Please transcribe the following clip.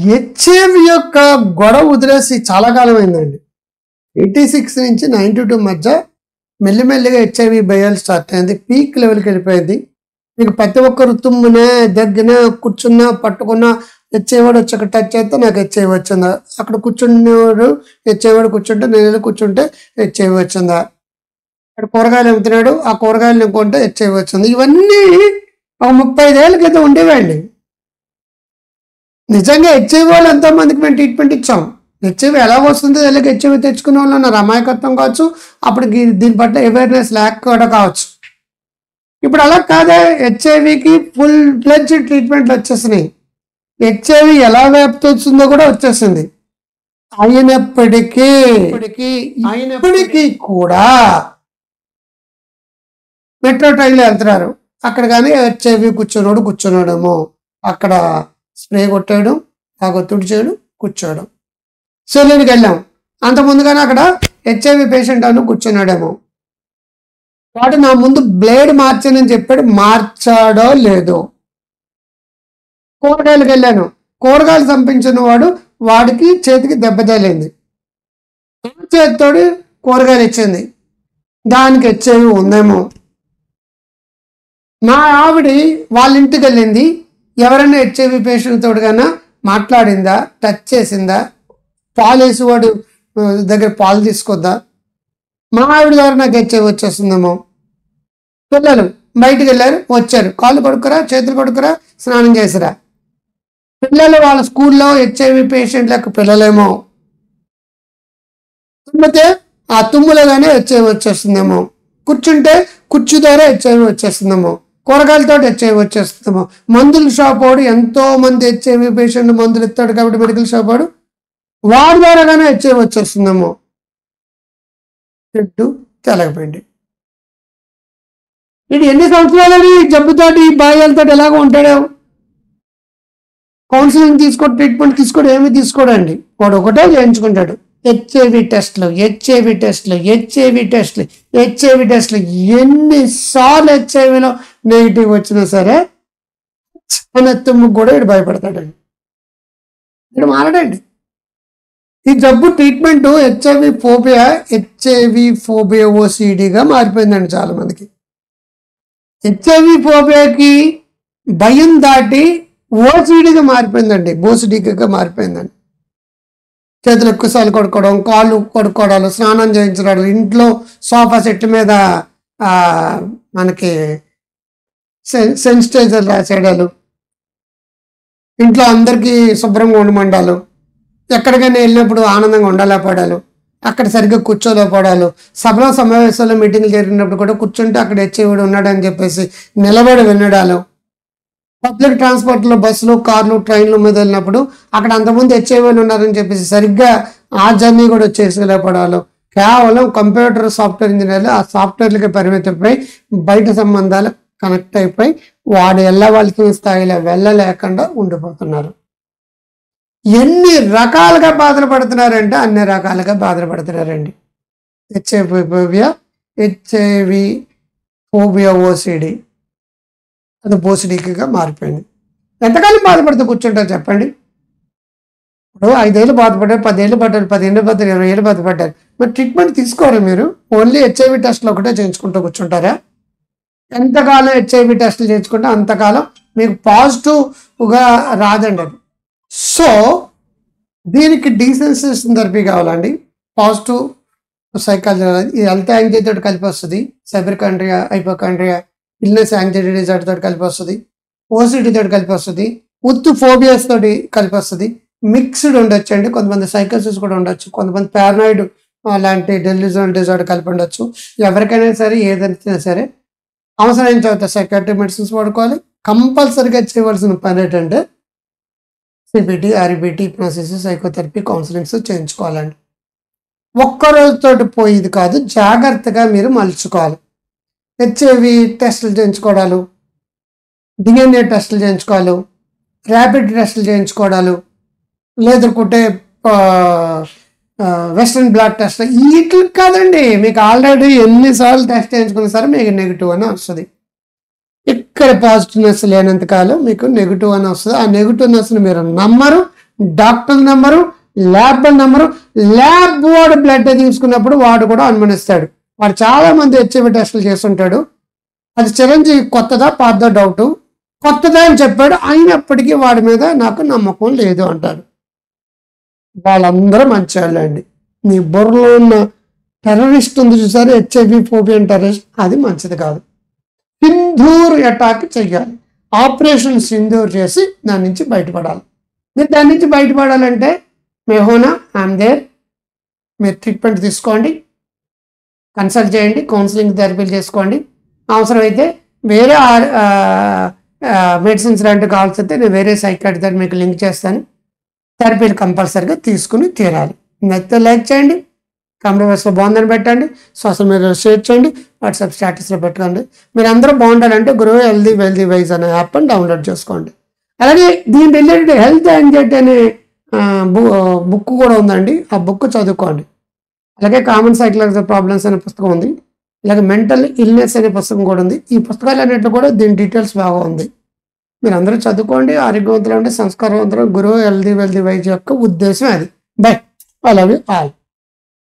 HIV యొక్క గొడవ వదిలేసి చాలా కాలం అయిందండి. 86 నుంచి 92 మధ్య మెల్లిమెల్లిగా హెచ్ఐవి భయాలు స్టార్ట్ అయింది. పీక్ లెవెల్కి వెళ్ళిపోయింది. మీకు ప్రతి ఒక్కరు తుమ్మునే, దగ్గిన, కూర్చున్నా, పట్టుకున్నా హెచ్ఐవాడు వచ్చి అక్కడ టచ్ చేస్తే నాకు హెచ్ఐవి వచ్చిందా, అక్కడ కూర్చునేవాడు హెచ్ఐవాడు కూర్చుంటే నేను కూర్చుంటే హెచ్ఐవి వచ్చిందా, అక్కడ కూరగాయలు అమ్ముతున్నాడు ఆ కూరగాయలు కొంటే హెచ్ఐవి వచ్చింది. ఇవన్నీ ఒక 35 ఏళ్ళ క్రితం ఉండేవండి. నిజంగా హెచ్ఐవి వాళ్ళు ఎంతోమందికి మేము ట్రీట్మెంట్ ఇచ్చాం. హెచ్ఐవి ఎలా వస్తుందో తెలియక హెచ్ఐవి తెచ్చుకునే వాళ్ళు ఉన్నారు. అమాయకత్వం కావచ్చు, అప్పుడు దీని పట్ల అవేర్నెస్ లేక కూడా కావచ్చు. ఇప్పుడు అలా కాదే, హెచ్ఐవికి ఫుల్ ఫ్లెడ్జ్ ట్రీట్మెంట్లు వచ్చేసినాయి. హెచ్ఐవి ఎలా వ్యాప్తి కూడా వచ్చేసింది. అయినప్పటికీ కూడా మెట్రో ట్రైన్లో వెళ్తున్నారు. అక్కడ కానీ హెచ్ఐవి కూర్చున్నాడేమో, అక్కడ స్ప్రే కొట్టాడు, బాగా తుడిచాడు, కూర్చోవడం. సెలూన్కి వెళ్ళాం, అంత ముందుగానే అక్కడ హెచ్ఐవి పేషెంట్ అని కూర్చున్నాడేమో. వాడు నా ముందు బ్లేడ్ మార్చానని చెప్పాడు, మార్చాడో లేదో. కూరగాయలకు వెళ్ళాను, కూరగాయలు చంపించిన వాడికి చేతికి దెబ్బ తగిలింది. చేతితోటి కూరగాయలు ఇచ్చింది, దానికి హెచ్ఐవి ఉందేమో. నా ఆవిడ వాళ్ళ ఇంటికి వెళ్ళింది, ఎవరైనా హెచ్ఐవి పేషెంట్ తోడుగానా మాట్లాడిందా, టచ్ చేసిందా, పాలు వేసేవాడు దగ్గర పాలు తీసుకొద్దా, మా ఆవిడ ద్వారా నాకు హెచ్ఐవి వచ్చేస్తుందేమో. పిల్లలు బయటికి వెళ్ళారు, వచ్చారు, కాళ్ళు కొడుకురా, చేతులు కొడుకురా, స్నానం చేసిరా. పిల్లలు వాళ్ళ స్కూల్లో హెచ్ఐవి పేషెంట్లకు పిల్లలేమో. తుమ్మితే ఆ తుమ్ములగానే హెచ్ఐవి వచ్చేస్తుందేమో. కూర్చుంటే కుర్చీ ద్వారా హెచ్ఐవి వచ్చేస్తుందేమో. కూరగాయలతో హెచ్ఐవి వచ్చేస్తుందేమో. మందుల షాప్ వాడు ఎంతో మంది హెచ్ఐవి పేషెంట్ మందులు ఇస్తాడు కాబట్టి మెడికల్ షాప్ వాడు వాడి ద్వారాగానే హెచ్ఐవి వచ్చేస్తుందేమో. తెలగపోయింది. ఇది ఎన్ని సంవత్సరాలని జబ్బుతోటి బాధ్యాలతో ఎలాగో ఉంటాడో. కౌన్సిలింగ్ తీసుకోడు, ట్రీట్మెంట్ తీసుకోడు, ఏమి తీసుకోడండి. వాడు ఒకటే చేయించుకుంటాడు, హెచ్ఐవి టెస్ట్లు. ఎన్నిసార్లు హెచ్ఐవిలో నెగిటివ్ వచ్చినా సరే మన తుమ్ముకు కూడా వీడు భయపడతాడండి. వీడు మారడండి. ఈ జబ్బు ట్రీట్మెంట్ హెచ్ఐవి ఫోబియా ఓసిడిగా మారిపోయిందండి చాలా మందికి. హెచ్ఐవి ఫోబియాకి భయం దాటి ఓసిడిగా మారిపోయిందండి, ఓసిడిగా మారిపోయిందండి. చేతులు ఎక్కువసార్లు కొడుకోవడం, కాళ్ళు కొడుకోవడాలు, స్నానం చేయించడాలు, ఇంట్లో సోఫా సెట్ మీద మనకి సెన్సిటైజర్ రాసేయడాలు, ఇంట్లో అందరికీ శుభ్రంగా ఉండమండాలు, ఎక్కడికైనా వెళ్ళినప్పుడు ఆనందంగా ఉండలేకపోవడాలు, అక్కడ సరిగ్గా కూర్చోలేకపోవడాలు, సభలో సమావేశాల్లో మీటింగ్లు జరిగినప్పుడు కూడా కూర్చుంటే అక్కడ హెచ్ఐవి ఉన్నాడని చెప్పేసి నిలబడి వినడాలు, పబ్లిక్ ట్రాన్స్పోర్ట్లో బస్సులు, కార్లు, ట్రైన్ల మీద వెళ్ళినప్పుడు అక్కడ అంతమంది హెచ్ఐవిలు ఉన్నారని చెప్పేసి సరిగ్గా ఆ జర్నీ కూడా చేసుకోలేకపోవడాలు. కేవలం కంప్యూటర్ సాఫ్ట్వేర్ ఇంజనీర్లు ఆ సాఫ్ట్వేర్లకి పరిమితమై బయట సంబంధాలు కనెక్ట్ అయిపోయి వాడు వెళ్ళవలసిన స్థాయిలో వెళ్ళలేకుండా ఉండిపోతున్నారు. ఎన్ని రకాలుగా బాధలు పడుతున్నారంటే అన్ని రకాలుగా బాధలు పడుతున్నారండి. హెచ్ఐవి ఫోబియా ఓసిడి అది ఓసిడిగా మారిపోయింది. ఎంతకాలం బాధపడుతూ కూర్చుంటారు చెప్పండి? ఇప్పుడు 5 ఏళ్ళు బాధపడ్డారు, 10 ఏళ్ళు పడ్డారు, 10 ఏళ్ళు పడ్డారు, 20 ఏళ్ళు బాధపడ్డారు. మరి ట్రీట్మెంట్ తీసుకోరా మీరు? ఓన్లీ హెచ్ఐవి టెస్ట్లు ఒకటే చేయించుకుంటూ కూర్చుంటారా? ఎంతకాలం హెచ్ఐవి టెస్టులు చేయించుకుంటే అంతకాలం మీకు పాజిటివ్గా రాదండి అది. సో దీనికి డీసెన్సిటైజేషన్ థెరపీ కావాలండి. పాజిటివ్ సైకాలజీ, ఈ హెల్త్ యాంగ్జైటీ తోటి కలిపి వస్తుంది, సైబర్కాండ్రియా, హైపోకాండ్రియా, ఇల్నెస్ యాంగ్జైటీ డిజార్డర్ తోటి కలిపి వస్తుంది, ఓసిడి తోటి కలిపి వస్తుంది, ఉత్తు ఫోబియాస్ తోటి కలిపి వస్తుంది. మిక్స్డ్ ఉండొచ్చు అండి, కొంతమంది సైకోసిస్ కూడా ఉండొచ్చు, కొంతమంది పారనాయిడ్ లాంటి డెల్యూజనల్ డిజార్డర్ కలిపి ఉండొచ్చు. ఎవరికైనా సరే ఏదైనా సరే అవసరమైన తర్వాత సైకాట్రిక్ మెడిసిన్స్ వాడుకోవాలి. కంపల్సరీగా చేయవలసిన పని ఏంటంటే CBT, RBT, hypnosis, psychotherapy, counsellings చేయించుకోవాలండి. ఒక్కరోజుతోటి పోయేది కాదు, జాగ్రత్తగా మీరు మలుచుకోవాలి. హెచ్ఐవి టెస్టులు చేయించుకోవడాలు, డిఎన్ఏ టెస్టులు చేయించుకోవాలి, ర్యాపిడ్ టెస్టులు చేయించుకోవడాలు, లేదంటే వెస్ట్రన్ బ్లడ్ టెస్ట్. వీటికి కాదండి, మీకు ఆల్రెడీ ఎన్నిసార్లు టెస్ట్ చేయించుకున్నా సరే మీకు నెగిటివ్ అని వస్తుంది. ఇక్కడ ఇక్కడ పాజిటివ్నెస్ లేనంత కాలం మీకు నెగిటివ్ అని వస్తుంది. ఆ నెగిటివ్నెస్ని మీరు నమ్మరు, డాక్టర్ నమ్మరు, ల్యాబ్ నమ్మరు. ల్యాబ్ వాడు బ్లడ్ తీసుకున్నప్పుడు వాడు కూడా అనుమానిస్తాడు. వాడు చాలా మంది హెచ్ఐవి టెస్టులు చేస్తుంటాడు. అది చిరంజీవి కొత్తదా పాతదా డౌట్. కొత్తదా అని చెప్పాడు, అయినప్పటికీ వాడి మీద నాకు నమ్మకం లేదు అంటారు. వాళ్ళందరూ మంచి వాళ్ళండి. నీ బుర్రలో ఉన్న టెర్రరిస్ట్ ఉంది చూసారు, హెచ్ఐవి ఫోబియన్ టెర్రరిస్ట్, అది మంచిది కాదు. సింధూర్ అటాక్ చెయ్యాలి, ఆపరేషన్ సింధూర్ చేసి దాని నుంచి బయటపడాలి. మీరు దాని నుంచి బయటపడాలంటే మెహోనా ఐఎమ్ దేర్, మీరు ట్రీట్మెంట్ తీసుకోండి, కన్సల్ట్ చేయండి, కౌన్సిలింగ్ థెరపీలు చేసుకోండి. అవసరమైతే వేరే మెడిసిన్స్ లాంటివి కావాల్సి వస్తే నేను వేరే సైకాట్రిస్ట్ మీకు లింక్ చేస్తాను. థెరపీలు కంపల్సరీగా తీసుకుని తీరాలి. నచ్చితే లైక్ చేయండి, కామెంట్ బాక్స్లో బాగుందని పెట్టండి, సోషల్ మీడియాలో షేర్ చేయండి, వాట్సాప్ స్టేటస్లో పెట్టుకోండి. మీరు అందరూ బాగుండాలంటే గ్రో హెల్దీ వెల్దీ వైజ్ అనే యాప్ని డౌన్లోడ్ చేసుకోండి. అలాగే దీని రిలేటెడ్ హెల్త్ యాంగ్జైటీ అనే బుక్ కూడా ఉందండి, ఆ బుక్ చదువుకోండి. అలాగే కామన్ సైకలాజికల్ ప్రాబ్లమ్స్ అనే పుస్తకం ఉంది. అలాగే మెంటల్ ఇల్నెస్ అనే పుస్తకం కూడా ఉంది. ఈ పుస్తకాలు అన్నింటిలో కూడా దీని డీటెయిల్స్ బాగా ఉంది. మీరు అందరూ చదువుకోండి, ఆరోగ్యవంతులు ఉండి సంస్కారవంతులు. గురువు హెల్దీ వెల్దీ వైజ్ యొక్క ఉద్దేశం అది. By, I love you all.